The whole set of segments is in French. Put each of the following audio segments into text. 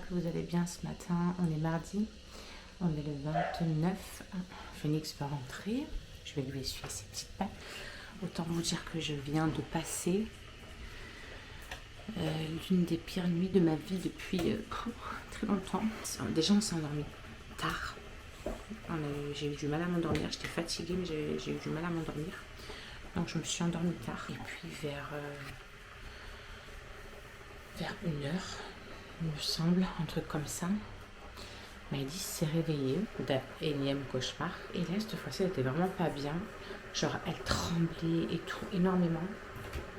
que vous allez bien ce matin. On est mardi, on est le 29. Phoenix va rentrer. Je vais lui essuyer ses petites pattes. Autant vous dire que je viens de passer l'une des pires nuits de ma vie depuis très longtemps. Déjà, on s'est endormi tard. J'ai eu du mal à m'endormir. J'étais fatiguée, mais j'ai eu du mal à m'endormir. Donc, je me suis endormie tard. Et puis, vers 1h, il me semble, un truc comme ça, Maëlys s'est réveillée d'un énième cauchemar. Et là, cette fois-ci, elle était vraiment pas bien. Genre, elle tremblait et tout, énormément.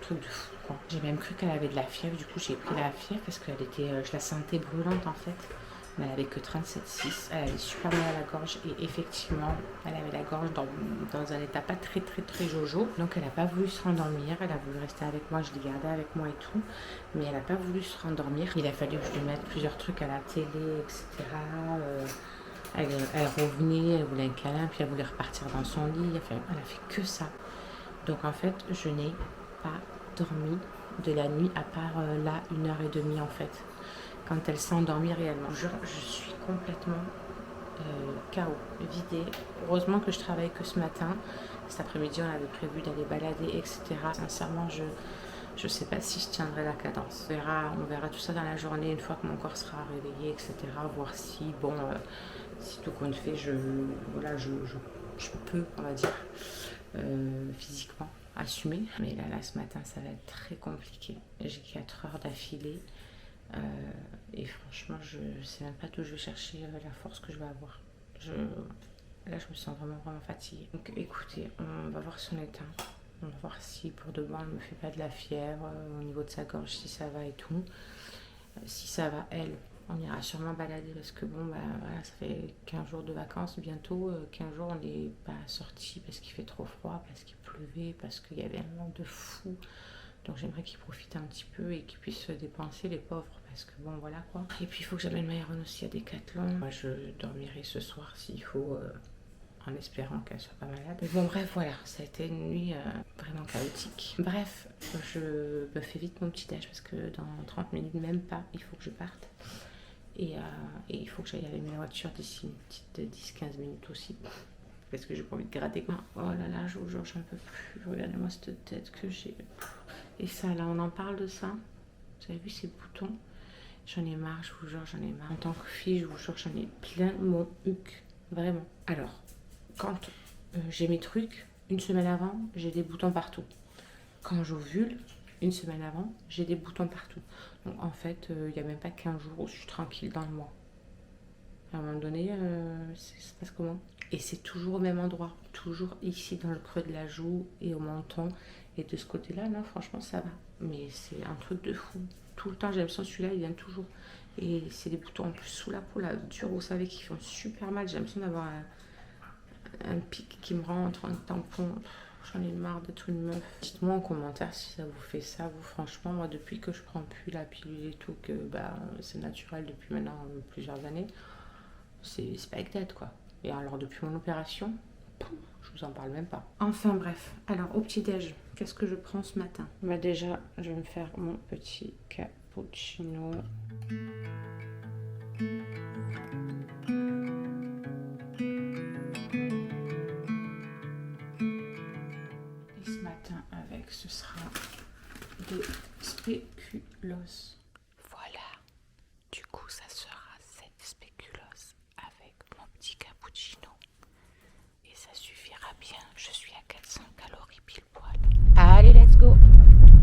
Truc de fou, quoi. J'ai même cru qu'elle avait de la fièvre. Du coup, j'ai pris la fièvre parce qu'elle était, je la sentais brûlante, en fait. Mais elle avait que 37,6. Elle avait super mal à la gorge. Et effectivement, elle avait la gorge dans un état pas très jojo. Donc, elle n'a pas voulu se rendormir. Elle a voulu rester avec moi. Je l'ai gardée avec moi et tout. Mais elle n'a pas voulu se rendormir. Il a fallu que je lui mette plusieurs trucs à la télé, etc. Elle revenait, elle voulait un câlin, puis elle voulait repartir dans son lit. Elle a fait que ça. Donc, en fait, je n'ai pas dormi de la nuit à part là 1h30 en fait. Quand elle s'est endormie réellement. Je suis complètement KO, vidée. Heureusement que je travaille que ce matin. Cet après-midi, on avait prévu d'aller balader, etc. Sincèrement, je sais pas si je tiendrai la cadence. On verra tout ça dans la journée, une fois que mon corps sera réveillé, etc. Voir si, si tout compte fait, je peux, on va dire, physiquement assumer. Mais là, ce matin, ça va être très compliqué. J'ai 4 heures d'affilée. Et franchement, je sais même pas d'où je vais chercher la force que je vais avoir. Là, je me sens vraiment fatiguée. Donc, écoutez, on va voir son état. On va voir si pour de bon, elle me fait pas de la fièvre au niveau de sa gorge, si ça va et tout. Si ça va, on ira sûrement balader parce que voilà, ça fait 15 jours de vacances bientôt. 15 jours, on n'est pas sortis parce qu'il fait trop froid, parce qu'il pleuvait, parce qu'il y avait un vent de fou. Donc j'aimerais qu'ils profitent un petit peu et qu'ils puissent se dépenser, les pauvres, parce que voilà quoi. Et puis il faut que j'amène Myron aussi à Decathlon. Moi je dormirai ce soir s'il faut, en espérant qu'elle soit pas malade. Mais bref, voilà, ça a été une nuit vraiment chaotique. Bref, je me fais vite mon petit déj parce que dans 30 minutes, même pas, il faut que je parte. Et il faut que j'aille avec ma voiture d'ici une petite 10-15 minutes aussi. Parce que j'ai pas envie de gratter. Oh là là, je vous jure, j'en peux plus. Regardez-moi cette tête que j'ai. Et ça, là, on en parle de ça. Vous avez vu ces boutons? J'en ai marre, je vous jure, j'en ai marre. En tant que fille, je vous jure, j'en ai plein mon huc. Vraiment. Alors, quand j'ai mes trucs, une semaine avant, j'ai des boutons partout. Quand j'ovule, une semaine avant, j'ai des boutons partout. Donc, en fait, il n'y a même pas 15 jours où je suis tranquille dans le mois. À un moment donné, ça se passe comment? Et c'est toujours au même endroit, toujours ici dans le creux de la joue et au menton. Et de ce côté-là, non, franchement, ça va. Mais c'est un truc de fou. Tout le temps, j'ai l'impression que celui-là, il vient toujours. Et c'est des boutons en plus sous la peau, là, durs, vous savez, qui font super mal. J'ai l'impression d'avoir un pic qui me rentre, un tampon. J'en ai marre d'être une meuf. Dites-moi en commentaire si ça vous fait ça. Vous, franchement, moi, depuis que je prends plus la pilule et tout, que c'est naturel depuis maintenant plusieurs années, c'est pas que tête, quoi. Et alors, depuis mon opération, je vous en parle même pas. Enfin bref, alors au petit-déj, qu'est-ce que je prends ce matin? Déjà, je vais me faire mon petit cappuccino. Et ce matin, ce sera des spéculoos. Voilà, du coup, ça sera cette spéculoos avec mon petit cappuccino. Et ça suffira bien, je suis à 400 calories pile poil. Allez, let's go.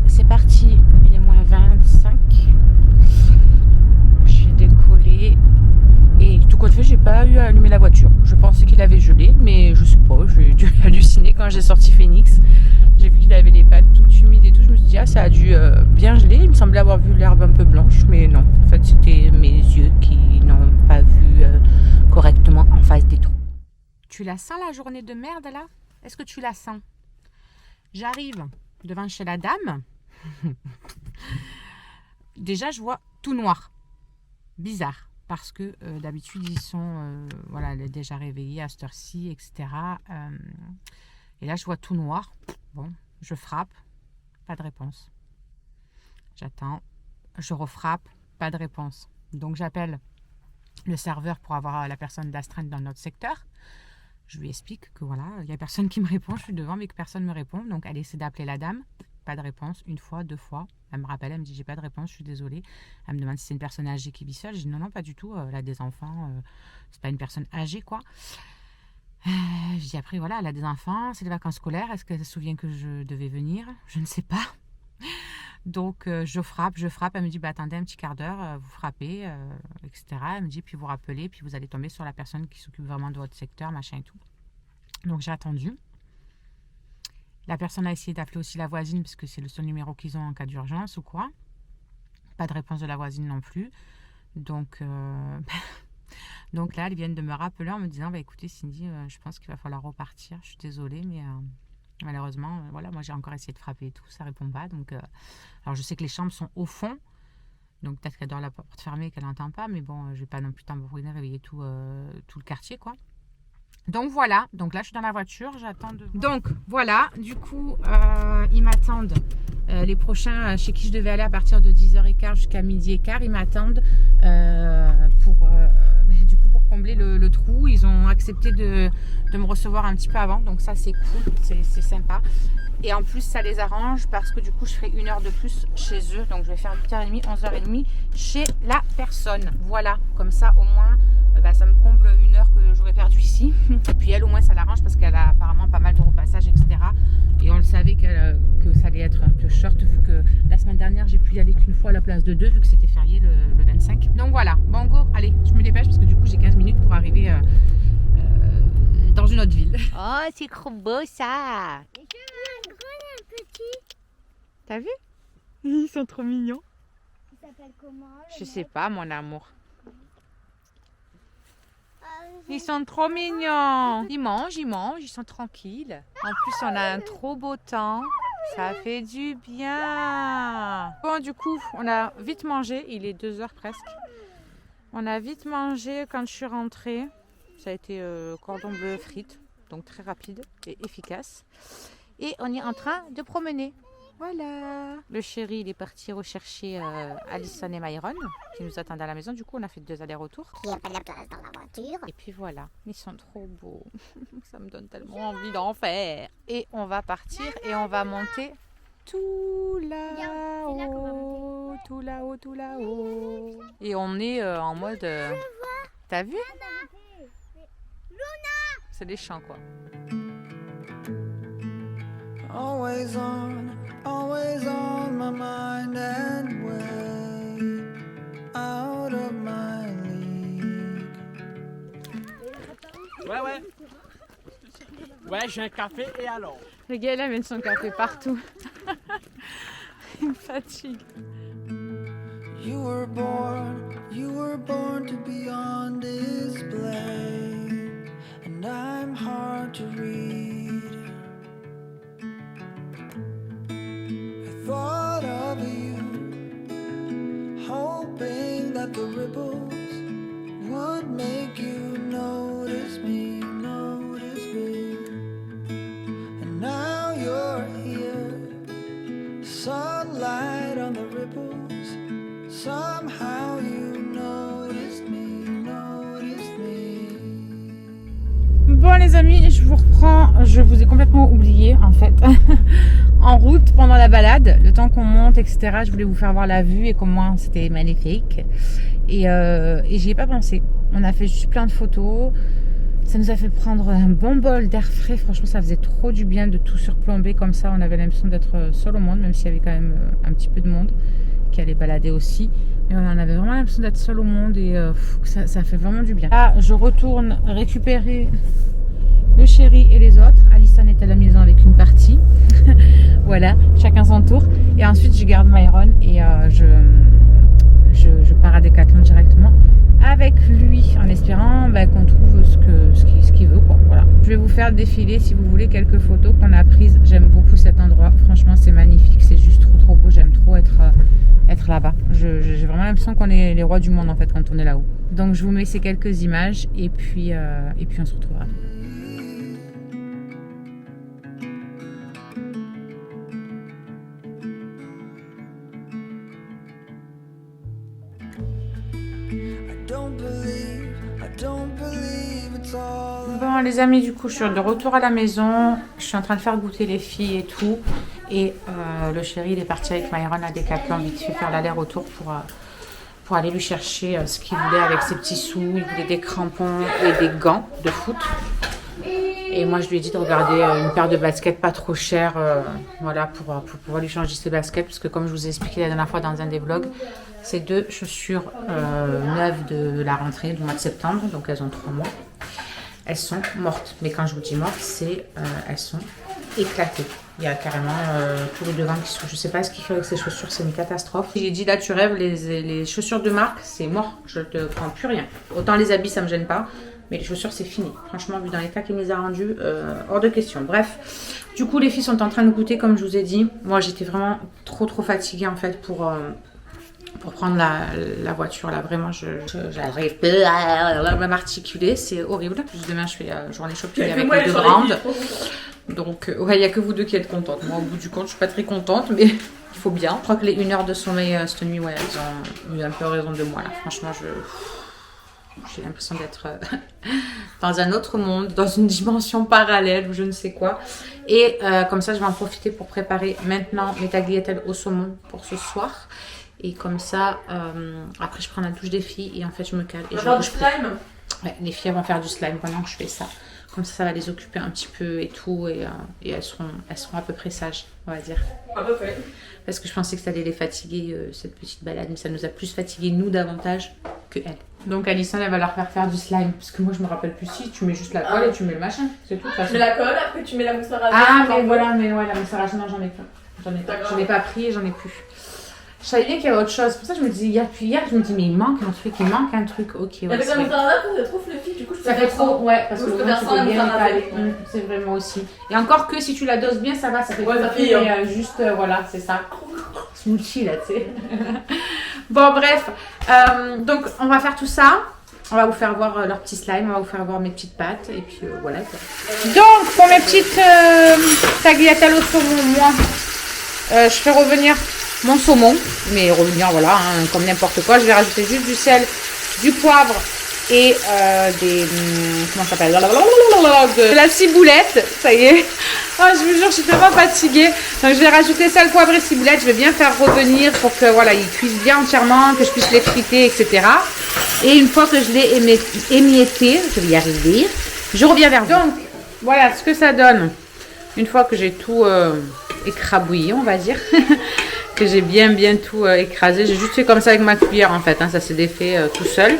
C'est parti, il est moins 25. J'ai décollé. Et tout compte fait, j'ai pas eu à allumer la voiture. Je pensais qu'il avait gelé, mais je sais pas, j'ai dû halluciner quand j'ai sorti Phoenix. J'ai vu qu'il avait les pattes toutes humides et tout. Je me suis dit, ça a dû bien geler. Il me semblait avoir vu l'herbe un peu blanche, mais non. En fait, c'était mes yeux qui n'ont pas vu correctement en face des trous. Tu la sens la journée de merde là? Est-ce que tu la sens? J'arrive devant chez la dame. Déjà, je vois tout noir. Bizarre. Parce que d'habitude, ils sont elle est déjà réveillée à cette heure-ci, etc. Et là, je vois tout noir. Bon, je frappe. Pas de réponse. J'attends. Je refrappe. Pas de réponse. Donc j'appelle le serveur pour avoir la personne d'astreinte dans notre secteur. Je lui explique que voilà, il n'y a personne qui me répond, je suis devant mais que personne ne me répond. Donc elle essaie d'appeler la dame, pas de réponse, une fois, deux fois. Elle me rappelle, elle me dit j'ai pas de réponse, je suis désolée. Elle me demande si c'est une personne âgée qui vit seule. Je dis non, non, pas du tout, elle a des enfants, c'est pas une personne âgée quoi. Je dis après voilà, elle a des enfants, c'est les vacances scolaires, est-ce qu'elle se souvient que je devais venir? Je ne sais pas. Donc je frappe, elle me dit bah, attendez un petit quart d'heure, vous frappez, etc. Elle me dit puis vous rappelez, puis vous allez tomber sur la personne qui s'occupe vraiment de votre secteur, machin et tout. Donc j'ai attendu. La personne a essayé d'appeler aussi la voisine parce que c'est le seul numéro qu'ils ont en cas d'urgence ou quoi. Pas de réponse de la voisine non plus. Donc, donc là, elles viennent de me rappeler en me disant bah, écoutez Cindy, je pense qu'il va falloir repartir. Je suis désolée mais malheureusement, voilà, moi j'ai encore essayé de frapper et tout, ça répond pas. Donc, alors je sais que les chambres sont au fond. Donc peut-être qu'elle dort la porte fermée et qu'elle n'entend pas. Mais bon, je vais pas non plus t'embrouiller, réveiller tout le quartier quoi. Donc voilà, donc là je suis dans la voiture, j'attends de... Donc voilà, du coup ils m'attendent, les prochains chez qui je devais aller à partir de 10h15 jusqu'à 12h15, ils m'attendent du coup pour combler le trou. Ils ont accepté de me recevoir un petit peu avant, donc ça c'est cool, c'est sympa. Et en plus ça les arrange parce que du coup je ferai 1 heure de plus chez eux, donc je vais faire 8h30, 11h30 chez la personne. Voilà, comme ça au moins ça me comble 1 heure que j'aurais perdu ici. Et puis elle au moins ça l'arrange parce qu'elle a apparemment pas mal de repassages, etc. Et on le savait que ça allait être un peu short vu que la semaine dernière j'ai pu y aller qu'une fois à la place de 2 vu que c'était férié le 25. Donc voilà, bon go, allez, je me dépêche parce que du coup j'ai 15 minutes pour arriver dans une autre ville. Oh c'est trop beau ça. T'as vu? Ils sont trop mignons. Il s'appelle comment? Je sais pas mon amour. Ils sont trop mignons. Ils mangent, ils sont tranquilles. En plus, on a un trop beau temps. Ça fait du bien. Bon, du coup, on a vite mangé. Il est 2h presque. On a vite mangé quand je suis rentrée. Ça a été cordon bleu frites. Donc très rapide et efficace. Et on est en train de promener. Voilà. Le chéri, il est parti rechercher Alison et Myron qui nous attendent à la maison. Du coup, on a fait 2 allers-retours. Il n'y a pas de place dans la voiture. Et puis voilà, ils sont trop beaux. Ça me donne tellement envie d'en faire. Et on va partir et on va monter tout là-haut. Tout là-haut, tout là-haut. Et on est en mode... T'as vu? C'est des champs quoi. Always on my mind and way out of my league. Ouais. Ouais, j'ai un café et alors? Le gars, il amène son café partout. Il me fatigue. You were born to be on display. And I'm hard to read. Thought of you, hoping that the ripples would make you notice me. And now you're here, sunlight on the ripples, somehow you noticed me. Bon les amis, je vous reprends, je vous ai complètement oublié en fait. En route pendant la balade, le temps qu'on monte, etc. Je voulais vous faire voir la vue et comment c'était magnifique. Et j'y ai pas pensé. On a fait juste plein de photos. Ça nous a fait prendre un bon bol d'air frais. Franchement, ça faisait trop du bien de tout surplomber comme ça. On avait l'impression d'être seul au monde, même s'il y avait quand même un petit peu de monde qui allait balader aussi. Mais on en avait vraiment l'impression d'être seul au monde et ça fait vraiment du bien. Là, je retourne récupérer le chéri et les autres. Alison est à la maison avec une partie. Voilà, chacun son tour. Et ensuite, je garde Myron et je pars à Decathlon directement avec lui en espérant qu'on trouve ce qu'il veut, quoi. Voilà. Je vais vous faire défiler si vous voulez quelques photos qu'on a prises. J'aime beaucoup cet endroit. Franchement, c'est magnifique. C'est juste trop beau. J'aime trop être là-bas. J'ai vraiment l'impression qu'on est les rois du monde en fait quand on est là-haut. Donc, je vous mets ces quelques images et puis on se retrouvera. Bon les amis, du coup je suis de retour à la maison. Je suis en train de faire goûter les filles et tout. Et le chéri il est parti avec Myron à Decathlon vite fait faire l'aller-retour pour aller lui chercher ce qu'il voulait avec ses petits sous. Il voulait des crampons et des gants de foot. Et moi je lui ai dit de regarder une paire de baskets pas trop chères, voilà, pour pouvoir lui changer ses baskets. Parce que comme je vous ai expliqué la dernière fois dans un des vlogs, c'est 2 chaussures neuves de la rentrée du mois de septembre. Donc elles ont 3 mois. Elles sont mortes. Mais quand je vous dis mortes, c'est elles sont éclatées. Il y a carrément tous les devants qui sont... Je sais pas ce qu'il fait avec ces chaussures, c'est une catastrophe. J'ai dit là tu rêves, les chaussures de marque, c'est mort. Je te prends plus rien. Autant les habits, ça me gêne pas. Mais les chaussures, c'est fini. Franchement, vu dans l'état qu'il me les a rendus, hors de question. Bref, du coup, les filles sont en train de goûter, comme je vous ai dit. Moi, j'étais vraiment trop fatiguée, en fait, pour prendre la voiture. Là, vraiment, j'arrive pas à m'articuler. C'est horrible. Juste demain, je fais journée shopping avec les 2 grandes. Donc, ouais, il n'y a que vous 2 qui êtes contentes. Moi, au bout du compte, je suis pas très contente, mais il faut bien. Je crois que les 1 heure de sommeil cette nuit, ouais, elles ont eu un peu raison de moi, là. Franchement, j'ai l'impression d'être dans un autre monde, dans une dimension parallèle ou je ne sais quoi. Et comme ça, je vais en profiter pour préparer maintenant mes tagliatelles au saumon pour ce soir. Et comme ça, après, je prends la douche des filles et en fait, je me cale. Et je faire du slime. Ouais, les filles vont faire du slime pendant que je fais ça. Comme ça va les occuper un petit peu et tout. Et elles seront à peu près sages, on va dire. À peu près. Parce que je pensais que ça allait les fatiguer, cette petite balade. Mais ça nous a plus fatigué, nous, davantage que elles. Donc Alison, elle va leur faire du slime. Parce que moi, je me rappelle plus si tu mets juste la colle et tu mets le machin. C'est tout. Tu mets la colle, après tu mets la mousse à raser. Ah, mais voilà, mais ouais, la mousse à raser, non, j'en ai pas. J'en ai pas pris et j'en ai plus. Je savais bien qu'il y avait autre chose. C'est pour ça que je me dis, hier, je me dis, mais il manque un truc. Ok, ouais. Avec la mousse à raser, c'est trop fluffy. Du coup, je peux ça fait trop, ouais, parce que je peux le faire sans la mousse à raser. C'est vraiment aussi. Et encore que si tu la doses bien, ça va, ça fait ouais, trop ça fait juste, voilà, c'est ça. Smoothie là, tu sais. Bon, bref. Donc, on va faire tout ça. On va vous faire voir leur petit slime, on va vous faire voir mes petites pâtes. Et puis, voilà. Quoi. Donc, pour mes petites tagliatelles au saumon, moi, je fais revenir mon saumon. Mais revenir, voilà, hein, comme n'importe quoi. Je vais rajouter juste du sel, du poivre et des... comment ça s'appelle, de la ciboulette. Ça y est. Oh, je vous jure, je suis tellement fatiguée. Donc, je vais rajouter sel, poivre et ciboulette. Je vais bien faire revenir pour que, voilà, ils cuisent bien entièrement, que je puisse les friter, etc. Et une fois que je l'ai émietté, je vais y arriver, je reviens vers vous. Donc, voilà ce que ça donne. Une fois que j'ai tout écrabouillé, on va dire. Que j'ai bien tout écrasé. J'ai juste fait comme ça avec ma cuillère, en fait. Hein, ça s'est défait tout seul.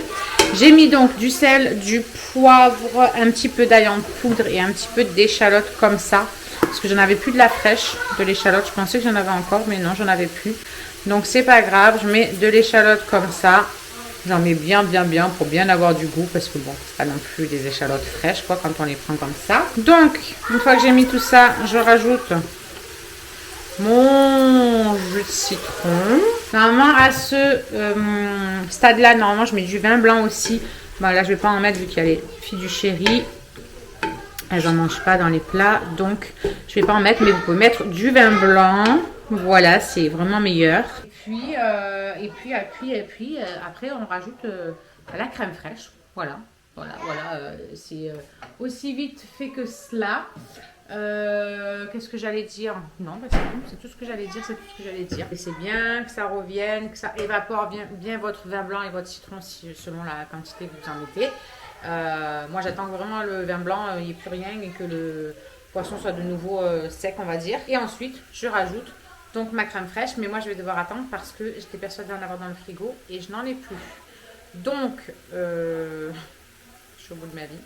J'ai mis donc du sel, du poivre, un petit peu d'ail en poudre et un petit peu d'échalote comme ça. Parce que j'en avais plus de la fraîche, de l'échalote. Je pensais que j'en avais encore, mais non, j'en avais plus. Donc c'est pas grave, je mets de l'échalote comme ça. J'en mets bien pour bien avoir du goût. Parce que bon, c'est pas non plus des échalotes fraîches, quoi, quand on les prend comme ça. Donc, une fois que j'ai mis tout ça, je rajoute mon jus de citron. Normalement, à ce stade-là, normalement, je mets du vin blanc aussi. Bon, là, je vais pas en mettre vu qu'il y a les filles du chéri. Elles n'en mangent pas dans les plats, donc je vais pas en mettre, mais vous pouvez mettre du vin blanc. Voilà, c'est vraiment meilleur. Et puis, après, on rajoute la crème fraîche. Voilà, c'est aussi vite fait que cela. Qu'est-ce que j'allais dire? Non, bah c'est tout ce que j'allais dire, Et c'est bien que ça revienne, que ça évapore bien votre vin blanc et votre citron selon la quantité que vous en mettez. Moi, j'attends que vraiment le vin blanc, il n'y ait plus rien et que le poisson soit de nouveau sec, on va dire. Et ensuite, je rajoute donc ma crème fraîche. Mais moi, je vais devoir attendre parce que j'étais persuadée d'en avoir dans le frigo et je n'en ai plus. Donc, je suis au bout de ma vie.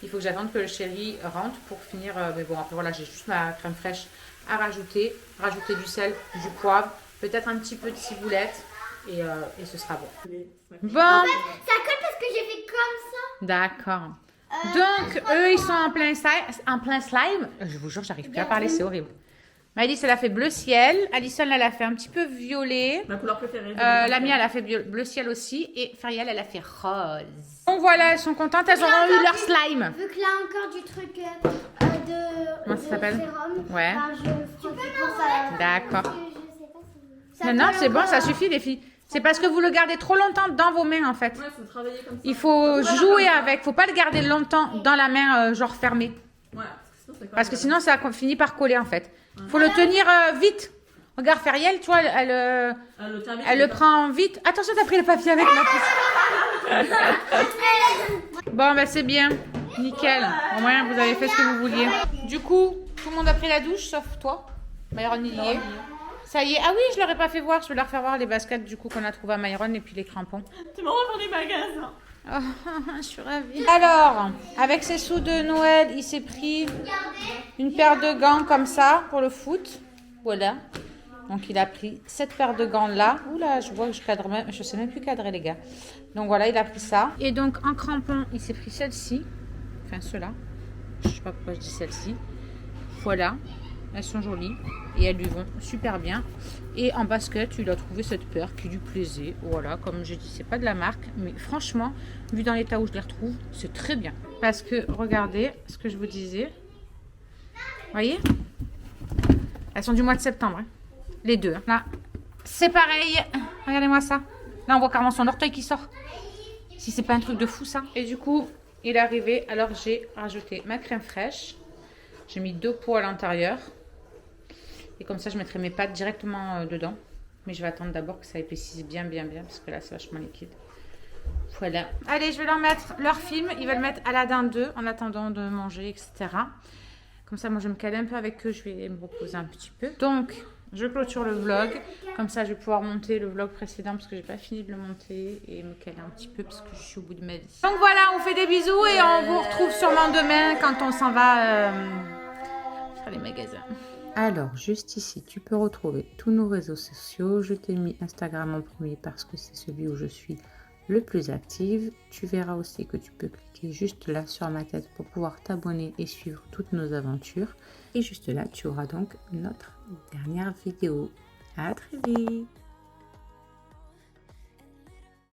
Il faut que j'attende que le chéri rentre pour finir. Mais bon, après, voilà, j'ai juste ma crème fraîche à rajouter. Rajouter du sel, du poivre, peut-être un petit peu de ciboulette. Et ce sera bon. Bon. En fait, ça colle parce que j'ai fait comme ça. D'accord. Donc, eux, ils sont en plein slime. Je vous jure, j'arrive plus à parler, c'est horrible. Maëlys, elle a fait bleu ciel. Alison, elle a fait un petit peu violet. Ma couleur préférée. Lamia, elle a fait bleu ciel aussi. Et Fariel, elle a fait rose. Donc voilà, elles sont contentes. Elles auront eu leur slime. Vu que là encore du truc Comment ça s'appelle? sérum, Ouais. ben, je frotte pour ça. D'accord. Je sais pas si... Non, c'est bon, ça suffit, les filles. C'est parce que vous le gardez trop longtemps dans vos mains en fait. Ouais, faut travailler comme ça. Il faut jouer avec, faut pas le garder longtemps dans la main genre fermée. Ouais, Parce que sinon ça finit par coller en fait. Faut le tenir vite. Regarde Feriel, tu vois, elle le prend vite. Attention, t'as pris le papier avec ma puce. Bon, ben c'est bien. Nickel. Au moins, vous avez fait ce que vous vouliez. Du coup, tout le monde a pris la douche, sauf toi. Myron, il y est. Ça y est. Ah oui, je leur ai pas fait voir. Je vais leur faire voir les baskets du coup qu'on a trouvé à Myron et puis les crampons. Tu m'envoies pour les magasins. Oh, je suis ravie. Alors, avec ses sous de Noël, il s'est pris une paire de gants comme ça pour le foot. Voilà. Donc, il a pris cette paire de gants là. Oula, je vois que je cadre même. Je sais même plus cadrer, les gars. Donc, voilà, il a pris ça. Et donc, en crampon, il s'est pris celle-ci. Enfin, ceux-là. Je sais pas pourquoi je dis celle-ci. Voilà. Elles sont jolies. Et elles lui vont super bien. Et en basket, il a trouvé cette paire qui lui plaisait. Voilà, comme je dis, c'est pas de la marque. Mais franchement, vu dans l'état où je les retrouve, c'est très bien. Parce que, regardez ce que je vous disais. Vous voyez? Elles sont du mois de septembre. Hein. Les deux. Là, c'est pareil. Regardez-moi ça. Là, on voit carrément son orteil qui sort. Si c'est pas un truc de fou, ça. Et du coup, il est arrivé. Alors, j'ai rajouté ma crème fraîche. J'ai mis 2 pots à l'intérieur. Et comme ça, je mettrai mes pâtes directement dedans. Mais je vais attendre d'abord que ça épaississe bien, parce que là, c'est vachement liquide. Voilà. Allez, je vais leur mettre leur film. Ils veulent mettre Aladdin 2 en attendant de manger, etc. Comme ça, moi, je vais me caler un peu avec eux. Je vais me reposer un petit peu. Donc, je clôture le vlog. Comme ça, je vais pouvoir monter le vlog précédent parce que j'ai pas fini de le monter. Et me caler un petit peu parce que je suis au bout de ma vie. Donc voilà, on fait des bisous et on vous retrouve sûrement demain quand on s'en va faire les magasins. Alors, juste ici, tu peux retrouver tous nos réseaux sociaux. Je t'ai mis Instagram en premier parce que c'est celui où je suis le plus active. Tu verras aussi que tu peux cliquer juste là sur ma tête pour pouvoir t'abonner et suivre toutes nos aventures. Et juste là, tu auras donc notre dernière vidéo. À très vite!